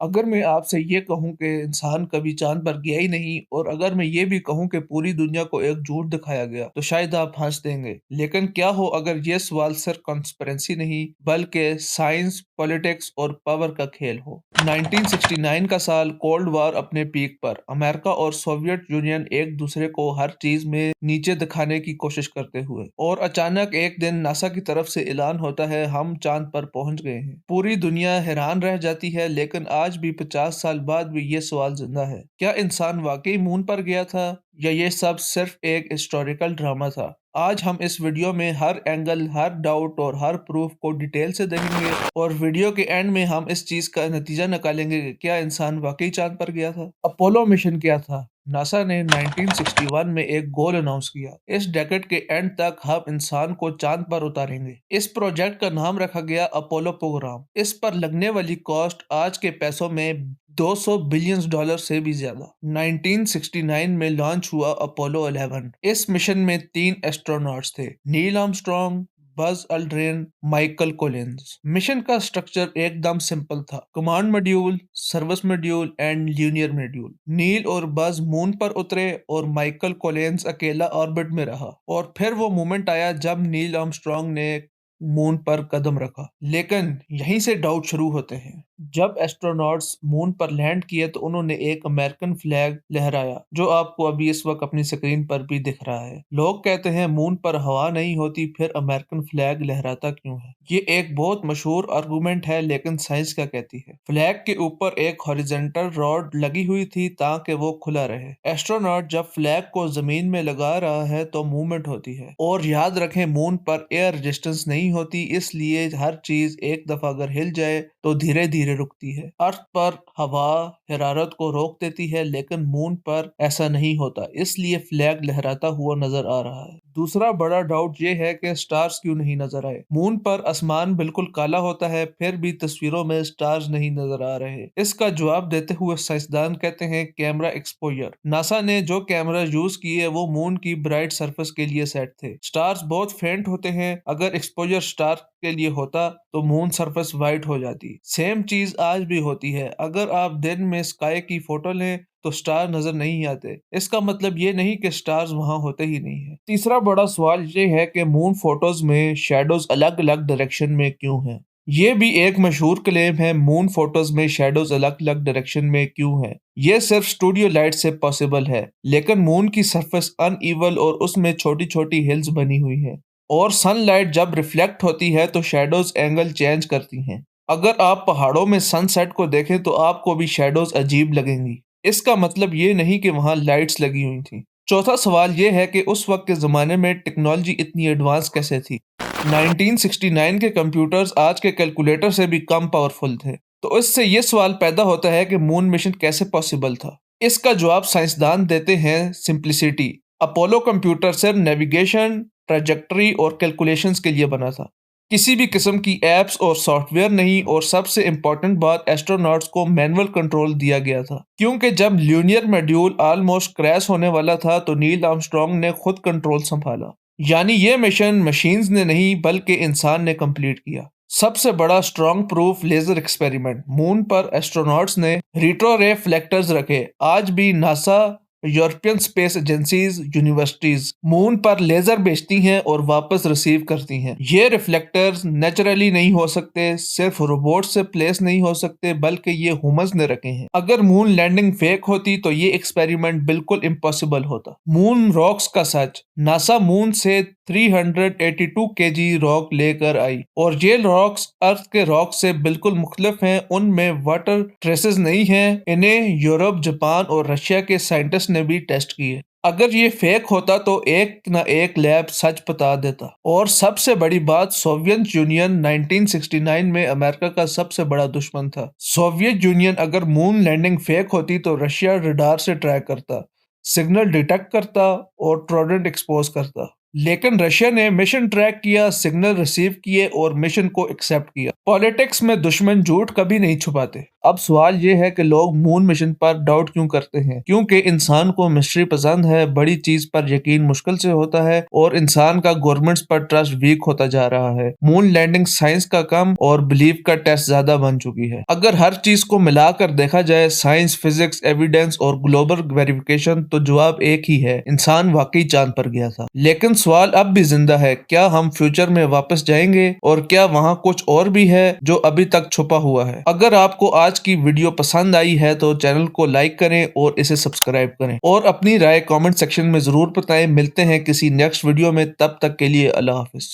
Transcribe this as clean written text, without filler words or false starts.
अगर मैं आपसे ये कहूँ कि इंसान कभी चाँद पर गया ही नहीं और अगर मैं ये भी कहूँ कि पूरी दुनिया को एक झूठ दिखाया गया, तो शायद आप हँस देंगे। लेकिन क्या हो अगर ये सवाल सिर्फ कॉन्स्पिरेसी नहीं, बल्कि साइंस, पॉलिटिक्स और पावर का खेल हो। 1969 का साल, कोल्ड वॉर अपने पीक पर। अमेरिका और सोवियत यूनियन एक दूसरे को हर चीज में नीचे दिखाने की कोशिश करते हुए, और अचानक एक दिन नासा की तरफ से ऐलान होता है, हम चांद पर पहुंच गए हैं। पूरी दुनिया हैरान रह जाती है, लेकिन आज भी 50 साल बाद भी ये सवाल जिंदा है, क्या इंसान वाकई मून पर गया था या ये सब सिर्फ एक हिस्टोरिकल ड्रामा था। आज हम इस वीडियो में हर एंगल, हर डाउट और हर प्रूफ को डिटेल से देखेंगे, और वीडियो के एंड में हम इस चीज का नतीजा निकालेंगे कि क्या इंसान वाकई चांद पर गया था। अपोलो मिशन क्या था। नासा ने 1961 में एक गोल अनाउंस किया, इस डेकेड के एंड तक हम इंसान को चांद पर उतारेंगे। इस प्रोजेक्ट का नाम रखा गया अपोलो प्रोग्राम। इस पर लगने वाली कॉस्ट आज के पैसों में 200 बिलियन डॉलर से भी ज्यादा। 1969 में लॉन्च हुआ अपोलो 11। इस मिशन में 3 एस्ट्रोनॉट्स थे, Neil Armstrong, Buzz Aldrin, Michael Collins. Mission का स्ट्रक्चर एकदम सिंपल था, command module, service module and lunar module. Neil और बज मून पर उतरे और माइकल कोलिंस अकेला ऑर्बिट में रहा, और फिर वो मोमेंट आया जब नील आर्मस्ट्रॉन्ग ने मून पर कदम रखा। लेकिन यहीं से डाउट शुरू होते हैं। जब एस्ट्रोनॉट्स मून पर लैंड किए तो उन्होंने एक अमेरिकन फ्लैग लहराया, जो आपको अभी इस वक्त अपनी स्क्रीन पर भी दिख रहा है। लोग कहते हैं मून पर हवा नहीं होती, फिर अमेरिकन फ्लैग लहराता क्यों है। ये एक बहुत मशहूर आर्गुमेंट है, लेकिन साइंस क्या कहती है। फ्लैग के ऊपर एक हॉरिजॉन्टल रॉड लगी हुई थी ताकि वो खुला रहे। एस्ट्रोनॉट जब फ्लैग को जमीन में लगा रहा है तो मूवमेंट होती है, और याद रखें मून पर एयर रेजिस्टेंस नहीं होती, इसलिए हर चीज एक दफा अगर हिल जाए तो धीरे धीरे रुकती है। अर्थ पर हवा हरारत को रोक देती है, लेकिन मून पर ऐसा नहीं होता, इसलिए फ्लैग लहराता हुआ नजर आ रहा है। दूसरा बड़ा डाउट ये है कि स्टार्स क्यों नहीं नजर आए। मून पर आसमान बिल्कुल काला होता है, फिर भी तस्वीरों में स्टार्स नहीं नजर आ रहे। इसका जवाब देते हुए साइंसदान कहते हैं कैमरा एक्सपोजर। नासा ने जो कैमरा यूज किए वो मून की ब्राइट सरफेस के लिए सेट थे। स्टार्स बहुत फेंट होते हैं, अगर एक्सपोजर स्टार के लिए होता तो मून सरफेस वाइट हो जाती। सेम चीज आज भी होती है, अगर आप दिन में स्काई की फोटो लें तो स्टार नजर नहीं आते। इसका मतलब ये नहीं कि स्टार्स वहां होते ही नहीं है। तीसरा बड़ा सवाल ये है कि मून फोटोज में शेडोज अलग अलग डायरेक्शन में क्यों हैं। ये भी एक मशहूर क्लेम है, मून फोटोज में शेडोज अलग अलग डायरेक्शन में क्यों हैं। ये सिर्फ स्टूडियो लाइट से पॉसिबल है, लेकिन मून की सरफेस अनइवन और उसमें छोटी छोटी हिल्स बनी हुई है, और सनलाइट जब रिफ्लेक्ट होती है तो शेडोज एंगल चेंज करती हैं। अगर आप पहाड़ों में सनसेट को देखें तो आपको भी शेडोज अजीब लगेंगी। इसका मतलब ये नहीं कि वहां लाइट्स लगी हुई थी। चौथा सवाल ये है कि उस वक्त के ज़माने में टेक्नोलॉजी इतनी एडवांस कैसे थी। 1969 के कंप्यूटर्स आज के कैलकुलेटर से भी कम पावरफुल थे। तो इससे ये सवाल पैदा होता है कि मून मिशन कैसे पॉसिबल था। इसका जवाब साइंसदान देते हैं, सिंप्लिसिटी। अपोलो कंप्यूटर सिर्फ नेविगेशन, ट्रैजेक्टरी और कैलकुलेशंस के लिए बना था, किसी भी किस्म की एप्स और सॉफ्टवेयर नहीं। और सबसे इम्पोर्टेंट बात, एस्ट्रोनॉट्स को मैनुअल कंट्रोल दिया गया था, क्योंकि जब ल्यूनियर मॉड्यूल ऑलमोस्ट क्रैश होने वाला था तो नील आर्मस्ट्रॉन्ग ने खुद कंट्रोल संभाला। यानी ये मिशन मशीन्स ने नहीं बल्कि इंसान ने कंप्लीट किया। सबसे बड़ा strong proof, laser experiment. Moon पर एस्ट्रोनॉट्स ने रिट्रो रिफ्लेक्टर्स रखे। आज भी NASA, European space agencies, universities moon पर लेजर भेजती हैं और वापस रिसीव करती हैं। ये रिफ्लेक्टर्स नेचुरली नहीं हो सकते, सिर्फ रोबोट से प्लेस नहीं हो सकते, बल्कि ये ह्यूमंस ने रखे हैं। अगर मून लैंडिंग फेक होती तो ये एक्सपेरिमेंट बिल्कुल इम्पॉसिबल होता। मून रॉक्स का सच। नासा मून से 382 केजी रॉक लेकर आई, और ये रॉक्स अर्थ के रॉक से बिल्कुल मुख्तलिफ हैं। उनमें वाटर ट्रेसेस नहीं हैं। इन्हें यूरोप, जापान और रशिया के साइंटिस्ट ने भी टेस्ट किए। अगर ये फेक होता तो एक ना एक लैब सच बता देता। और सबसे बड़ी बात, सोवियत यूनियन 1969 में अमेरिका का सबसे बड़ा दुश्मन था। सोवियत यूनियन अगर मून लैंडिंग फेक होती तो रशिया रडार से ट्रैक करता, सिग्नल डिटेक्ट करता और ट्रोडेंट एक्सपोज करता। लेकिन रशिया ने मिशन ट्रैक किया, सिग्नल रिसीव किए और मिशन को एक्सेप्ट किया। पॉलिटिक्स में दुश्मन झूठ कभी नहीं छुपाते। अब सवाल ये है कि लोग मून मिशन पर डाउट क्यों करते हैं? क्योंकि इंसान को मिस्ट्री पसंद है, बड़ी चीज पर यकीन मुश्किल से होता है और इंसान का गवर्नमेंट्स पर ट्रस्ट वीक होता जा रहा है। मून लैंडिंग साइंस का कम और बिलीव का टेस्ट ज्यादा बन चुकी है। अगर हर चीज को मिलाकर देखा जाए, साइंस, फिजिक्स, एविडेंस और ग्लोबल वेरिफिकेशन, तो जवाब एक ही है, इंसान वाकई चांद पर गया था। लेकिन सवाल अब भी जिंदा है, क्या हम फ्यूचर में वापस जाएंगे और क्या वहाँ कुछ और भी है जो अभी तक छुपा हुआ है? अगर आपको आज की वीडियो पसंद आई है तो चैनल को लाइक करें और इसे सब्सक्राइब करें और अपनी राय कमेंट सेक्शन में जरूर बताएं। मिलते हैं किसी नेक्स्ट वीडियो में, तब तक के लिए अल्लाह हाफिज।